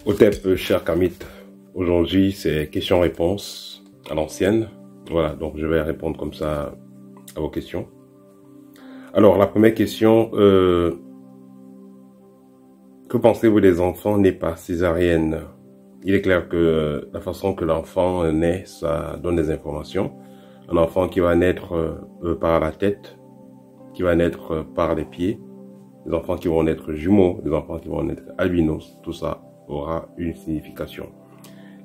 Otep, cher Kamit, aujourd'hui c'est questions-réponses à l'ancienne. Voilà, donc je vais répondre comme ça à vos questions. Alors, la première question, que pensez-vous des enfants nés par césarienne? Il est clair que la façon que l'enfant naît, ça donne des informations. Un enfant qui va naître par la tête, qui va naître par les pieds, des enfants qui vont naître jumeaux, des enfants qui vont naître albinos, tout ça aura une signification.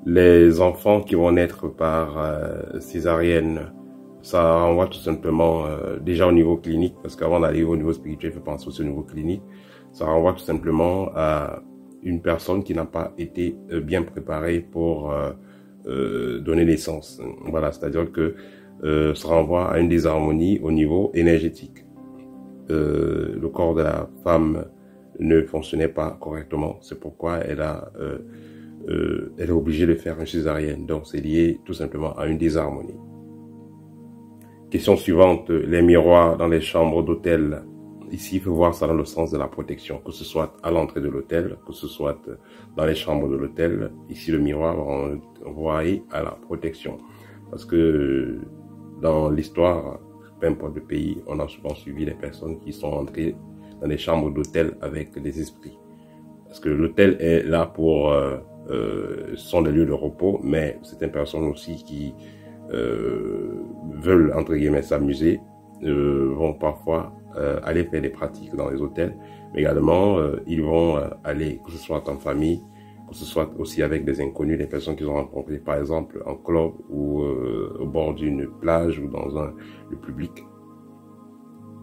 Les enfants qui vont naître par césarienne, ça renvoie tout simplement déjà au niveau clinique, parce qu'avant d'aller au niveau spirituel, il faut penser aussi au niveau clinique. Ça renvoie tout simplement à une personne qui n'a pas été bien préparée pour donner naissance. Voilà, c'est-à-dire que ça renvoie à une désharmonie au niveau énergétique. Le corps de la femme ne fonctionnait pas correctement. C'est pourquoi elle est obligée de faire une césarienne. Donc, c'est lié tout simplement à une désharmonie. Question suivante, les miroirs dans les chambres d'hôtel. Ici, il faut voir ça dans le sens de la protection, que ce soit à l'entrée de l'hôtel, que ce soit dans les chambres de l'hôtel. Ici, le miroir va renvoyer à la protection. Parce que dans l'histoire, peu importe le pays, on a souvent suivi les personnes qui sont entrées dans les chambres d'hôtel avec des esprits. Parce que l'hôtel est là pour... ce sont des lieux de repos, mais certaines personnes aussi qui veulent, entre guillemets, s'amuser, vont parfois aller faire des pratiques dans les hôtels, mais également ils vont aller, que ce soit en famille, que ce soit aussi avec des inconnus, des personnes qu'ils ont rencontrées, par exemple en club ou au bord d'une plage ou dans le public.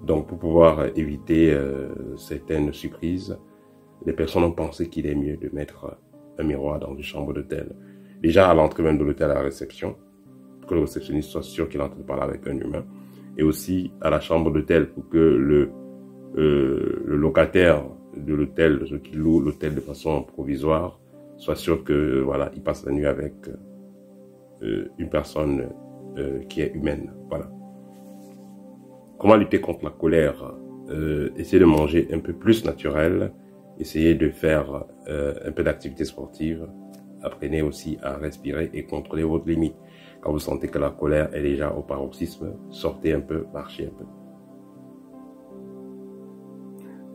Donc pour pouvoir éviter certaines surprises, les personnes ont pensé qu'il est mieux de mettre un miroir dans une chambre d'hôtel. Déjà à l'entrée même de l'hôtel, à la réception, que le réceptionniste soit sûr qu'il est en train de parler avec un humain, et aussi à la chambre d'hôtel pour que le locataire de l'hôtel, ceux qui louent l'hôtel de façon provisoire, soit sûr que voilà, il passe la nuit avec une personne qui est humaine. Voilà. Comment lutter contre la colère? Essayer de manger un peu plus naturel, essayez de faire un peu d'activité sportive, apprenez aussi à respirer et contrôler votre limite. Quand vous sentez que la colère est déjà au paroxysme, sortez un peu, marchez un peu.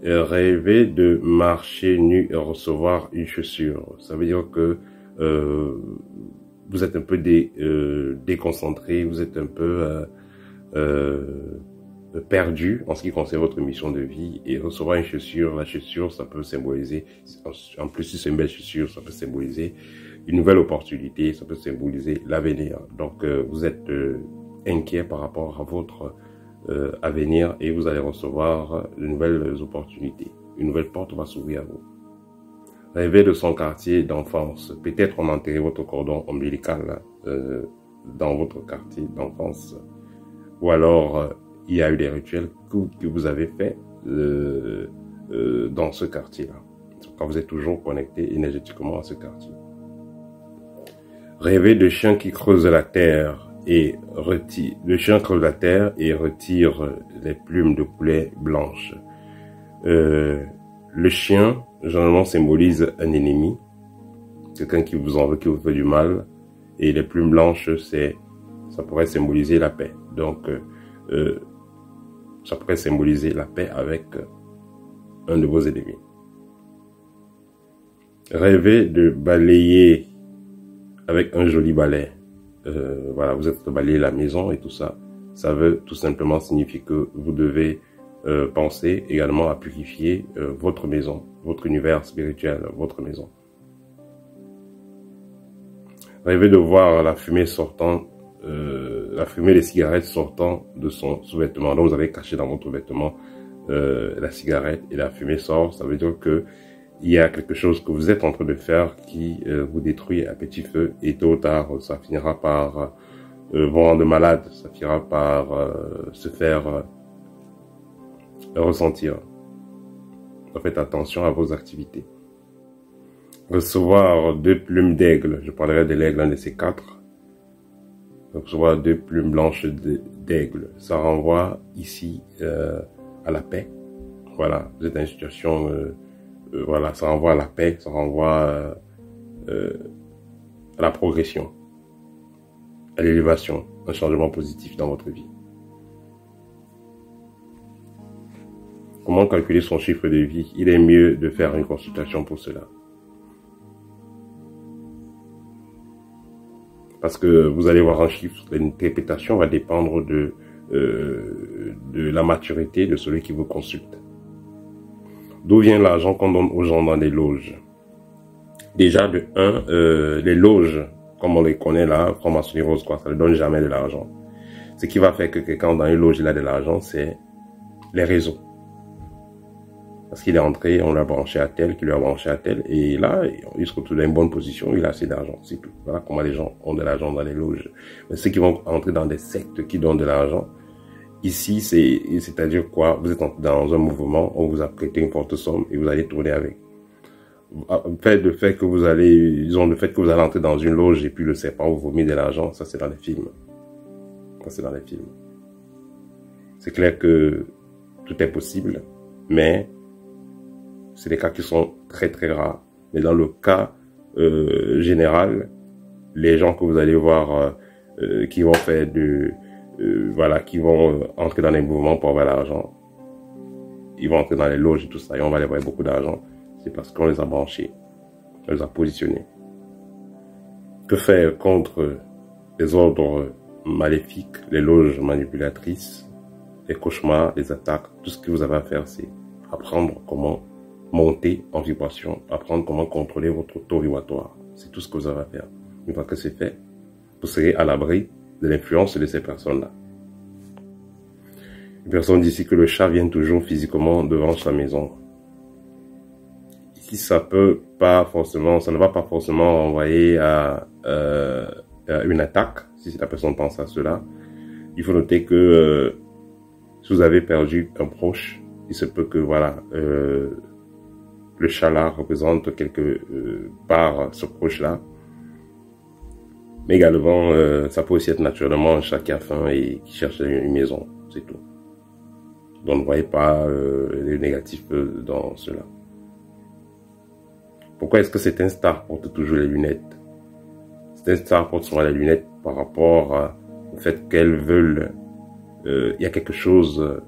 Rêver de marcher nu et recevoir une chaussure, ça veut dire que vous êtes un peu déconcentré, vous êtes un peu perdu en ce qui concerne votre mission de vie, et recevoir une chaussure, la chaussure, ça peut symboliser, en plus si c'est une belle chaussure, ça peut symboliser une nouvelle opportunité, ça peut symboliser l'avenir. Donc vous êtes inquiet par rapport à votre avenir et vous allez recevoir de nouvelles opportunités. Une nouvelle porte va s'ouvrir à vous. Rêver de son quartier d'enfance. Peut-être on a enterré votre cordon ombilical dans votre quartier d'enfance, ou alors il y a eu des rituels que vous avez faits dans ce quartier-là, quand vous êtes toujours connecté énergétiquement à ce quartier. Rêver de chiens qui creusent la terre et retire les plumes de poulet blanches. Le chien généralement symbolise un ennemi, quelqu'un qui vous en veut, qui vous fait du mal, et les plumes blanches, ça pourrait symboliser la paix. Donc ça pourrait symboliser la paix avec un de vos ennemis. Rêver de balayer avec un joli balai. Voilà, vous êtes en train de balayer la maison et tout ça. Ça veut tout simplement signifier que vous devez penser également à purifier votre maison, votre univers spirituel, votre maison. Rêver de voir la fumée sortant, la fumée des cigarettes sortant de son sous-vêtement. Donc vous avez caché dans votre vêtement la cigarette et la fumée sort. Ça veut dire que il y a quelque chose que vous êtes en train de faire qui vous détruit à petit feu, et tôt ou tard ça finira par vous rendre malade, ça finira par se faire ressentir. Faites attention à vos activités. Recevoir 2 plumes d'aigle. Je parlerai de l'aigle, un de ces 4. Recevoir 2 plumes blanches d'aigle. Ça renvoie ici à la paix. Voilà, vous êtes dans une situation... voilà, ça renvoie à la paix, ça renvoie à la progression, à l'élévation, un changement positif dans votre vie. Comment calculer son chiffre de vie? Il est mieux de faire une consultation pour cela. Parce que vous allez voir un chiffre, l'interprétation va dépendre de la maturité de celui qui vous consulte. D'où vient l'argent qu'on donne aux gens dans les loges? Déjà, de un, les loges, comme on les connaît là, franc-maçonnerie rose, quoi, ça ne donne jamais de l'argent. Ce qui va faire que quelqu'un dans une loge, il a de l'argent, c'est les réseaux. Parce qu'il est entré, on l'a branché à tel, qui lui a branché à tel, et là, il se retrouve dans une bonne position, il a assez d'argent, c'est tout. Voilà comment les gens ont de l'argent dans les loges. Mais ceux qui vont entrer dans des sectes qui donnent de l'argent, ici, c'est-à-dire quoi? Vous êtes dans un mouvement, on vous a prêté une forte somme et vous allez tourner avec. Le fait que vous allez entrer dans une loge et puis le serpent vous vomit de l'argent, ça c'est dans les films. Ça c'est dans les films. C'est clair que tout est possible, mais c'est des cas qui sont très très rares. Mais dans le cas général, les gens que vous allez voir qui vont faire qui vont entrer dans les mouvements pour avoir l'argent, ils vont entrer dans les loges et tout ça, et on va les voir beaucoup d'argent. C'est parce qu'on les a branchés, on les a positionnés. Que faire contre les ordres maléfiques, les loges manipulatrices, les cauchemars, les attaques? Tout ce que vous avez à faire, c'est apprendre comment monter en vibration, apprendre comment contrôler votre taux vibratoire. C'est tout ce que vous avez à faire. Une fois que c'est fait, vous serez à l'abri de l'influence de ces personnes-là. Une personne dit ici que le chat vient toujours physiquement devant sa maison. Ici, ça ne va pas forcément envoyer à une attaque, si la personne pense à cela. Il faut noter que si vous avez perdu un proche, il se peut que le chat là représente quelque part ce proche-là. Mais également, ça peut aussi être naturellement un chat qui a faim et qui cherche une maison, c'est tout. Donc ne voyez pas les négatifs dans cela. Pourquoi est-ce que certains stars portent toujours les lunettes? Certains stars portent souvent les lunettes par rapport au fait qu'elles veulent... Il y a quelque chose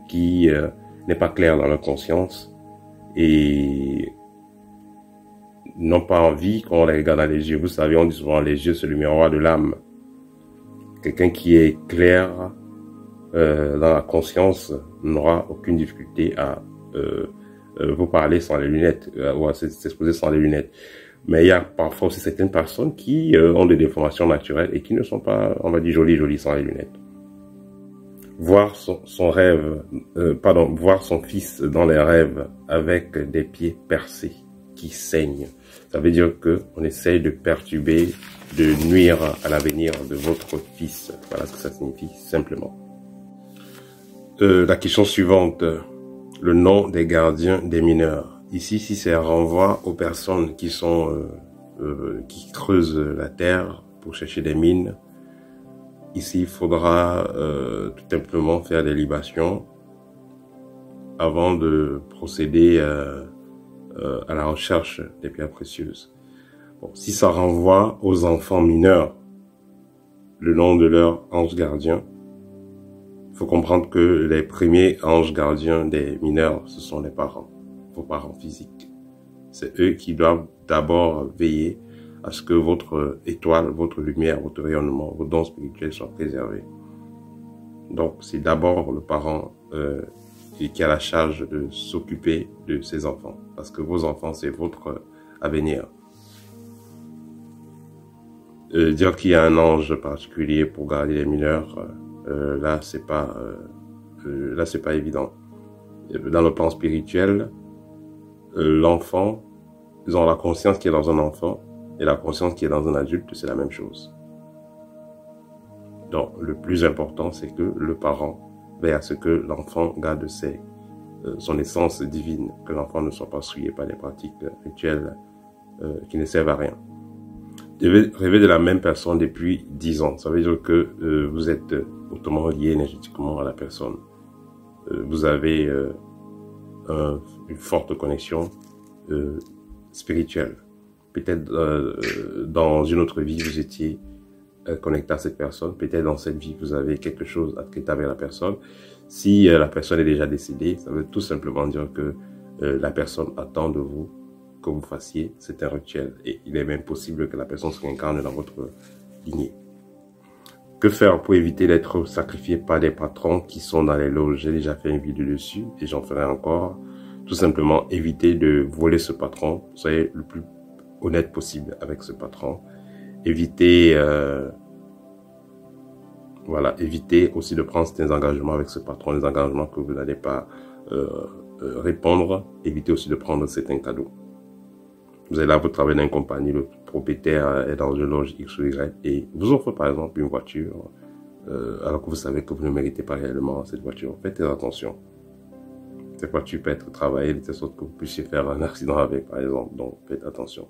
qui n'est pas clair dans leur conscience et n'ont pas envie qu'on les regarde dans les yeux. Vous savez, on dit souvent les yeux, c'est le miroir de l'âme. Quelqu'un qui est clair dans la conscience n'aura aucune difficulté à vous parler sans les lunettes ou à s'exposer sans les lunettes. Mais il y a parfois aussi certaines personnes qui ont des déformations naturelles et qui ne sont pas, on va dire, jolies sans les lunettes. Voir voir son fils dans les rêves avec des pieds percés qui saignent. Ça veut dire que on essaye de perturber, de nuire à l'avenir de votre fils. Voilà ce que ça signifie simplement. La question suivante, le nom des gardiens des mineurs. Ici, si c'est un renvoi aux personnes qui qui creusent la terre pour chercher des mines, ici, il faudra tout simplement faire des libations avant de procéder à la recherche des pierres précieuses. Bon, si ça renvoie aux enfants mineurs, le nom de leur ange gardien, il faut comprendre que les premiers anges gardiens des mineurs, ce sont les parents, vos parents physiques. C'est eux qui doivent d'abord veiller à ce que votre étoile, votre lumière, votre rayonnement, vos dons spirituels soient préservés. Donc, c'est d'abord le parent qui a la charge de s'occuper de ses enfants. Parce que vos enfants, c'est votre avenir. Dire qu'il y a un ange particulier pour garder les mineurs, là, c'est pas évident. Dans le plan spirituel, l'enfant, ils ont la conscience qui est dans un enfant, et la conscience qui est dans un adulte, c'est la même chose. Donc, le plus important, c'est que le parent veille à ce que l'enfant garde son essence divine, que l'enfant ne soit pas souillé par des pratiques rituelles qui ne servent à rien. Vous devez rêver de la même personne depuis 10 ans. Ça veut dire que vous êtes hautement lié énergétiquement à la personne. Vous avez une forte connexion spirituelle. Peut-être dans une autre vie, vous étiez connecté à cette personne. Peut-être dans cette vie, vous avez quelque chose à traiter avec la personne. Si la personne est déjà décédée, ça veut tout simplement dire que la personne attend de vous que vous fassiez certains rituels. Et il est même possible que la personne se réincarne dans votre lignée. Que faire pour éviter d'être sacrifié par des patrons qui sont dans les loges? J'ai déjà fait une vidéo dessus et j'en ferai encore. Tout simplement, éviter de voler ce patron. Soyez le plus honnête possible avec ce patron. Évitez, voilà, évitez aussi de prendre certains engagements avec ce patron, des engagements que vous n'allez pas répondre. Évitez aussi de prendre certains cadeaux. Vous êtes là, vous travaillez dans une compagnie, le propriétaire est dans une loge X ou Y et vous offre par exemple une voiture alors que vous savez que vous ne méritez pas réellement cette voiture. Faites attention. Cette voiture peut être travaillée de telle sorte que vous puissiez faire un accident avec par exemple. Donc faites attention.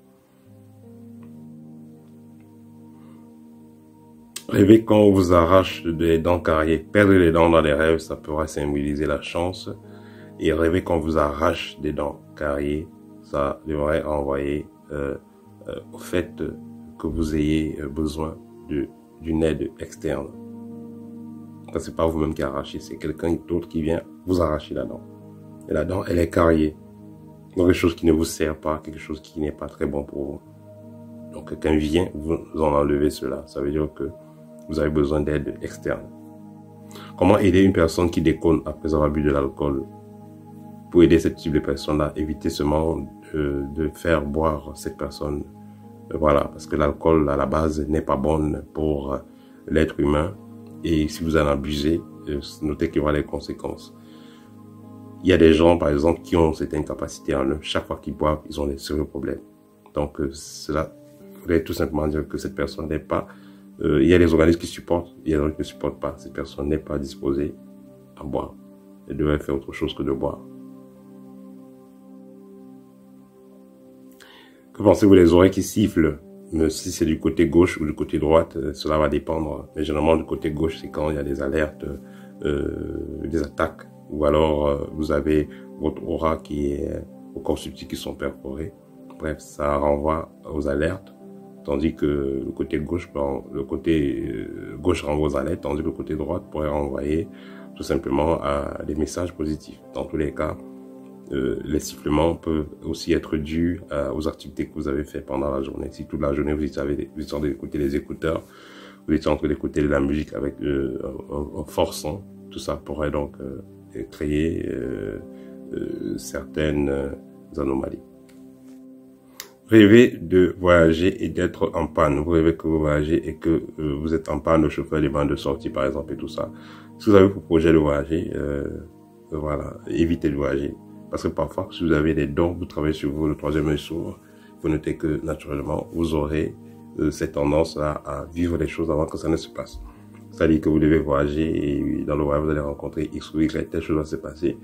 Rêver quand on vous arrache des dents carriées. Perdre les dents dans les rêves, ça pourrait symboliser la chance. Et rêver quand on vous arrache des dents carriées, ça devrait renvoyer au fait que vous ayez besoin d'une aide externe. Ce n'est pas vous-même qui arrachez, c'est quelqu'un d'autre qui vient vous arracher la dent. Et la dent, elle est carriée. Donc, quelque chose qui ne vous sert pas, quelque chose qui n'est pas très bon pour vous. Donc, quelqu'un vient vous en enlever cela. Ça veut dire que vous avez besoin d'aide externe. Comment aider une personne qui déconne après avoir bu de l'alcool? Pour aider ce type de personne-là, évitez seulement de faire boire cette personne. Voilà, parce que l'alcool, à la base, n'est pas bonne pour l'être humain. Et si vous en abusez, notez qu'il y aura des conséquences. Il y a des gens, par exemple, qui ont cette incapacité en eux. Chaque fois qu'ils boivent, ils ont des sérieux problèmes. Donc, cela voudrait tout simplement dire que cette personne n'est pas... il y a des organismes qui supportent, il y a des autres qui ne supportent pas. Cette personne n'est pas disposée à boire. Elle devrait faire autre chose que de boire. Que pensez-vous des oreilles qui sifflent? Mais si c'est du côté gauche ou du côté droite, cela va dépendre. Mais généralement, du côté gauche, c'est quand il y a des alertes, des attaques. Ou alors, vous avez votre aura qui est au corps subtil qui sont perforés. Bref, ça renvoie aux alertes. Tandis que le côté gauche, gauche renvoie aux alertes, tandis que le côté droite pourrait renvoyer tout simplement à des messages positifs. Dans tous les cas, les sifflements peuvent aussi être dus aux activités que vous avez faites pendant la journée. Si toute la journée vous étiez en train d'écouter les écouteurs, vous étiez en train d'écouter de la musique avec un fort son, tout ça pourrait donc créer certaines anomalies. Rêver de voyager et d'être en panne. Vous rêvez que vous voyagez et que vous êtes en panne, le chauffeur des bancs de sortie par exemple et tout ça. Si vous avez pour projet de voyager, voilà, évitez de voyager. Parce que parfois, si vous avez des dons, vous travaillez sur vous, le troisième œil s'ouvre. Il faut noter que naturellement, vous aurez cette tendance à vivre les choses avant que ça ne se passe. C'est-à-dire que vous devez voyager et dans le voyage, vous allez rencontrer X ou Y, telle chose va se passer.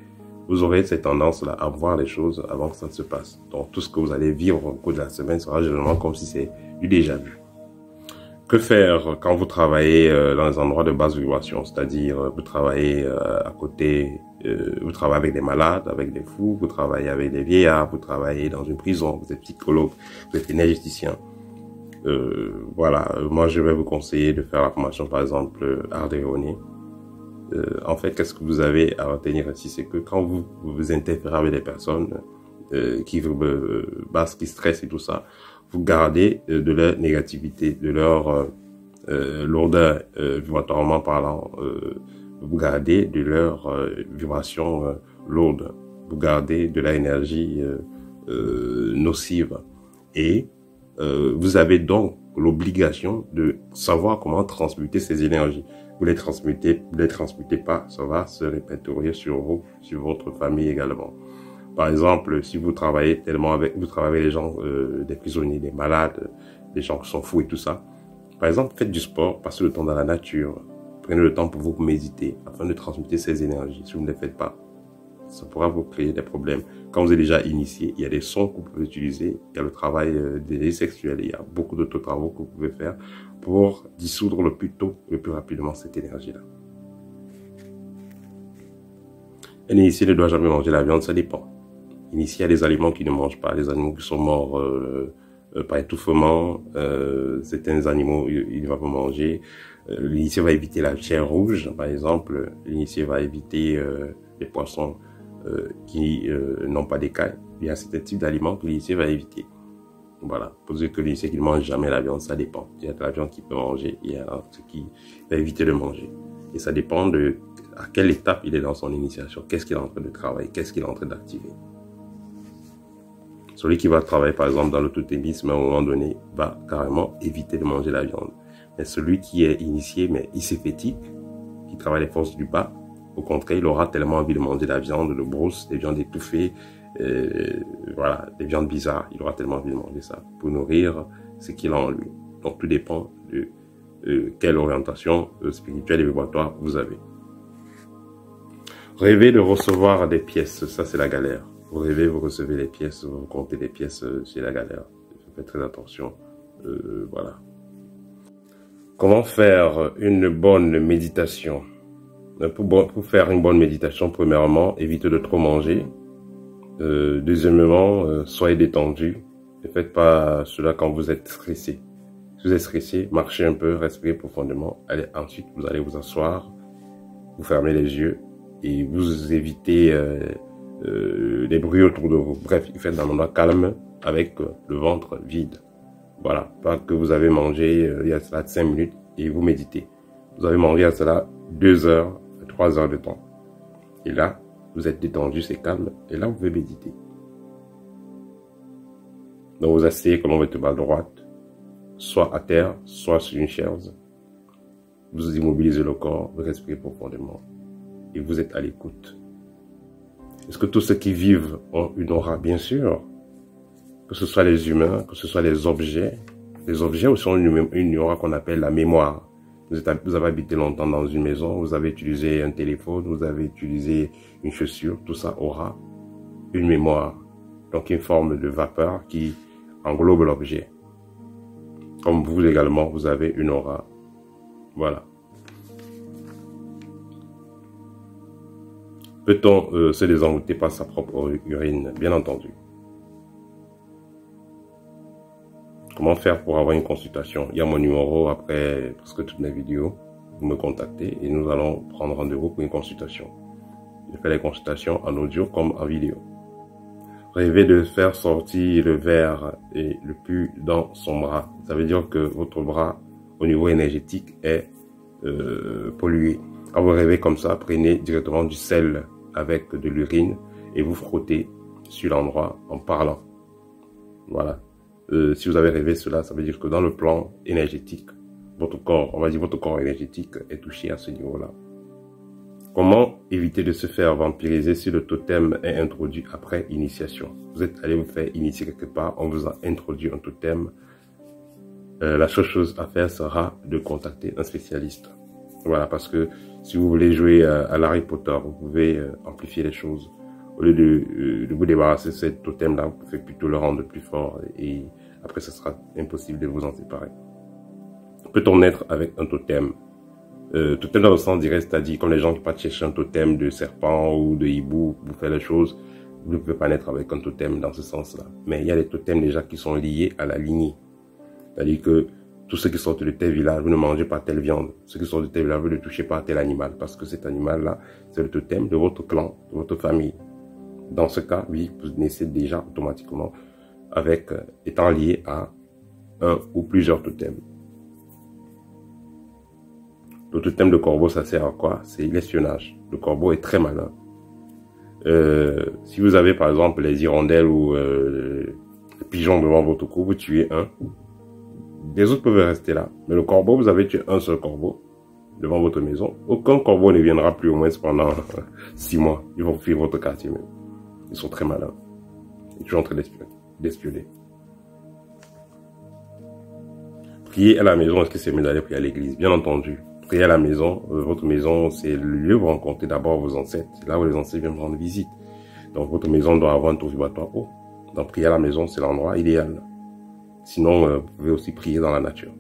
Vous aurez cette tendance-là à voir les choses avant que ça ne se passe. Donc, tout ce que vous allez vivre au cours de la semaine sera généralement comme si c'est du déjà vu. Que faire quand vous travaillez dans les endroits de basse vibration? C'est-à-dire, vous travaillez à côté, vous travaillez avec des malades, avec des fous, vous travaillez avec des vieillards, vous travaillez dans une prison, vous êtes psychologue, vous êtes énergéticien. Voilà, moi je vais vous conseiller de faire la formation par exemple art de ironie. En fait, qu'est-ce que vous avez à retenir ici, c'est que quand vous interférez avec des personnes qui stressent et tout ça, vous gardez de leur négativité, de leur lourdeur vibratoirement parlant, vous gardez de leur vibration lourde, vous gardez de la énergie nocive et vous avez donc l'obligation de savoir comment transmuter ces énergies. Vous les transmutez pas, ça va se répertorier sur vous, sur votre famille également. Par exemple, si vous travaillez vous travaillez avec les gens, des prisonniers, des malades, des gens qui sont fous et tout ça. Par exemple, faites du sport, passez le temps dans la nature, prenez le temps pour vous méditer afin de transmuter ces énergies. Si vous ne les faites pas, ça pourra vous créer des problèmes. Quand vous êtes déjà initié, il y a des sons que vous pouvez utiliser, il y a le travail des sexuels, il y a beaucoup d'autres travaux que vous pouvez faire pour dissoudre le plus tôt, le plus rapidement cette énergie-là. Un initié ne doit jamais manger la viande, ça dépend. Initié à des aliments qui ne mangent pas, les animaux qui sont morts par étouffement, certains animaux, il va pas manger. L'initié va éviter la chair rouge, par exemple. L'initié va éviter les poissons qui n'ont pas d'écailles. Il y a certains types d'aliments que l'initié va éviter. Voilà, pour dire que l'initié qui ne mange jamais la viande, ça dépend. Il y a de la viande qu'il peut manger, il y a ce qui va éviter de manger. Et ça dépend de à quelle étape il est dans son initiation, qu'est-ce qu'il est en train de travailler, qu'est-ce qu'il est en train d'activer. Celui qui va travailler par exemple dans le totémisme, à un moment donné, va carrément éviter de manger la viande. Mais celui qui est initié, mais iséfétique, qui travaille les forces du bas, au contraire, il aura tellement envie de manger la viande, de brousse, des viandes étouffées, voilà, des viandes bizarres. Il aura tellement envie de manger ça pour nourrir ce qu'il a en lui. Donc tout dépend de quelle orientation spirituelle et vibratoire vous avez. Rêver de recevoir des pièces, ça c'est la galère. Vous rêvez, vous recevez les pièces, vous comptez les pièces, c'est la galère. Faites très attention. Voilà. Comment faire une bonne méditation? Pour faire une bonne méditation, premièrement, évitez de trop manger. Deuxièmement, soyez détendu. Ne faites pas cela quand vous êtes stressé. Si vous êtes stressé, marchez un peu, respirez profondément. Allez, ensuite, vous allez vous asseoir, vous fermez les yeux et vous évitez les bruits autour de vous. Bref, faites dans un endroit calme avec le ventre vide. Voilà, pas que vous avez mangé il y a cela 5 minutes et vous méditez. Vous avez mangé à cela 2 heures, 3 heures de temps. Et là, vous êtes détendu, c'est calme. Et là, vous pouvez méditer. Donc, vous asseyez comme votre main droite, soit à terre, soit sur une chaise. Vous immobilisez le corps, vous respirez profondément. Et vous êtes à l'écoute. Est-ce que tous ceux qui vivent ont une aura? Bien sûr. Que ce soit les humains, que ce soit les objets. Les objets aussi ont une aura qu'on appelle la mémoire. Vous avez habité longtemps dans une maison, vous avez utilisé un téléphone, vous avez utilisé une chaussure, tout ça aura une mémoire. Donc une forme de vapeur qui englobe l'objet. Comme vous également, vous avez une aura. Voilà. Peut-on se désengoutter par sa propre urine? Bien entendu. Comment faire pour avoir une consultation? Il y a mon numéro après presque toutes mes vidéos. Vous me contactez et nous allons prendre rendez-vous pour une consultation. Je fais les consultations en audio comme en vidéo. Rêvez de faire sortir le verre et le pus dans son bras. Ça veut dire que votre bras, au niveau énergétique, est pollué. Quand vous rêvez comme ça, prenez directement du sel avec de l'urine et vous frottez sur l'endroit en parlant. Voilà. Si vous avez rêvé cela, ça veut dire que dans le plan énergétique, votre corps, on va dire votre corps énergétique est touché à ce niveau-là. Comment éviter de se faire vampiriser si le totem est introduit après initiation? Vous êtes allé vous faire initier quelque part, on vous a introduit un totem. La seule chose à faire sera de contacter un spécialiste. Voilà, parce que si vous voulez jouer à Harry Potter, vous pouvez amplifier les choses. Au lieu de vous débarrasser de ce totem-là, vous pouvez plutôt le rendre plus fort et après, ce sera impossible de vous en séparer. Peut-on naître avec un totem? Totem dans le sens direct, c'est-à-dire comme les gens qui partent chercher un totem de serpent ou de hibou pour faire les choses, vous ne pouvez pas naître avec un totem dans ce sens-là. Mais il y a des totems déjà qui sont liés à la lignée. C'est-à-dire que tous ceux qui sortent de tel village, vous ne mangez pas telle viande. Ceux qui sortent de tel village, vous ne touchez pas tel animal. Parce que cet animal-là, c'est le totem de votre clan, de votre famille. Dans ce cas, oui, vous naissez déjà automatiquement avec, étant lié à un ou plusieurs totems. Le totem de corbeau, ça sert à quoi? C'est l'espionnage. Le corbeau est très malin. Si vous avez par exemple les hirondelles ou les pigeons devant votre cou, vous tuez un. Les autres peuvent rester là. Mais le corbeau, vous avez tué un seul corbeau devant votre maison. Aucun corbeau ne viendra plus au moins pendant 6 mois. Ils vont fuir votre quartier même. Ils sont très malins. Ils sont toujours en train d'espionner. Prier à la maison, est-ce que c'est mieux d'aller prier à l'église? Bien entendu. Prier à la maison, votre maison, c'est le lieu où vous rencontrez d'abord vos ancêtres. C'est là où les ancêtres viennent vous rendre visite. Donc votre maison doit avoir un taux vibratoire haut. Donc prier à la maison, c'est l'endroit idéal. Sinon, vous pouvez aussi prier dans la nature.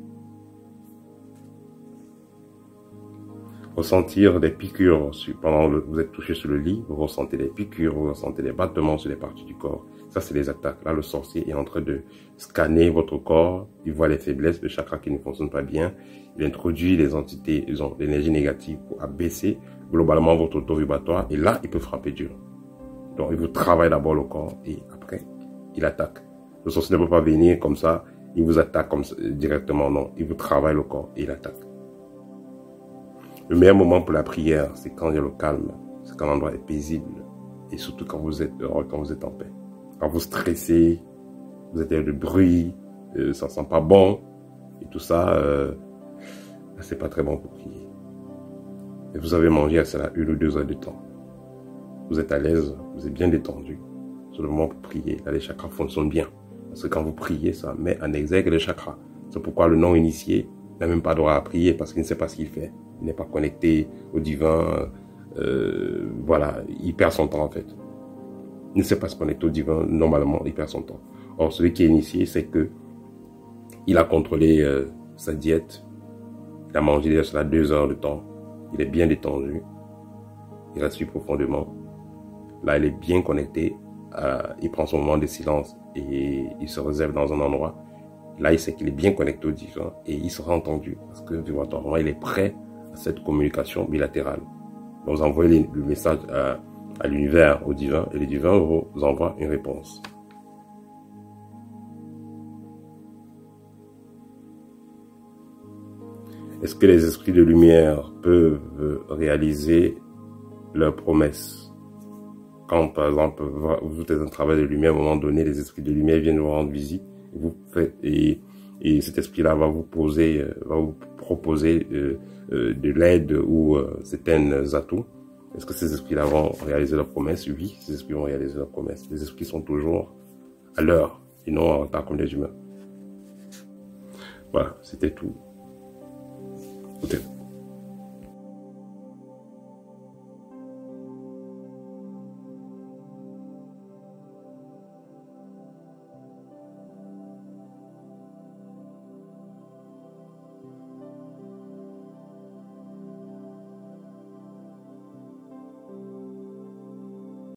ressentir des piqûres pendant que vous êtes touché sur le lit, vous ressentez des piqûres, vous ressentez des battements sur les parties du corps. Ça, c'est les attaques. Là, le sorcier est en train de scanner votre corps. Il voit les faiblesses, le chakra qui ne fonctionne pas bien. Il introduit les entités, l'énergie négative pour abaisser globalement votre taux vibratoire. Et là, il peut frapper dur. Donc, il vous travaille d'abord le corps et après, il attaque. Le sorcier ne peut pas venir comme ça. Il vous attaque comme ça, directement. Non, il vous travaille le corps et il attaque. Le meilleur moment pour la prière, c'est quand il y a le calme. C'est quand l'endroit est paisible. Et surtout quand vous êtes heureux, quand vous êtes en paix. Quand vous stressez, vous êtes de bruit, ça sent pas bon, et tout ça, c'est pas très bon pour prier. Et vous avez mangé à cela 1 ou 2 heures de temps. Vous êtes à l'aise, vous êtes bien détendu. C'est le moment pour prier. Là, les chakras fonctionnent bien. Parce que quand vous priez, ça met en exergue les chakras. C'est pourquoi le non-initié n'a même pas droit à prier, parce qu'il ne sait pas ce qu'il fait. Il n'est pas connecté au divin. Voilà, il perd son temps en fait. Il ne sait pas se connecter au divin, normalement, il perd son temps. Or, celui qui est initié, c'est que il a contrôlé sa diète, il a mangé cela 2 heures de temps, il est bien détendu, il respire profondément. Là, il est bien connecté, il prend son moment de silence et il se réserve dans un endroit. Là, il sait qu'il est bien connecté au divin et il sera entendu parce que vibratoirement, il est prêt à cette communication bilatérale. Donc, vous envoyez le message à l'univers, au divin, et le divin vous envoie une réponse. Est-ce que les esprits de lumière peuvent réaliser leurs promesses? Quand, par exemple, vous faites un travail de lumière, à un moment donné, les esprits de lumière viennent vous rendre visite, et cet esprit-là va vous proposer de l'aide ou certains atouts. Est-ce que ces esprits-là vont réaliser leurs promesses? Oui, ces esprits vont réaliser leurs promesses. Les esprits sont toujours à l'heure et non en retard comme les humains. Voilà, c'était tout. Écoutez.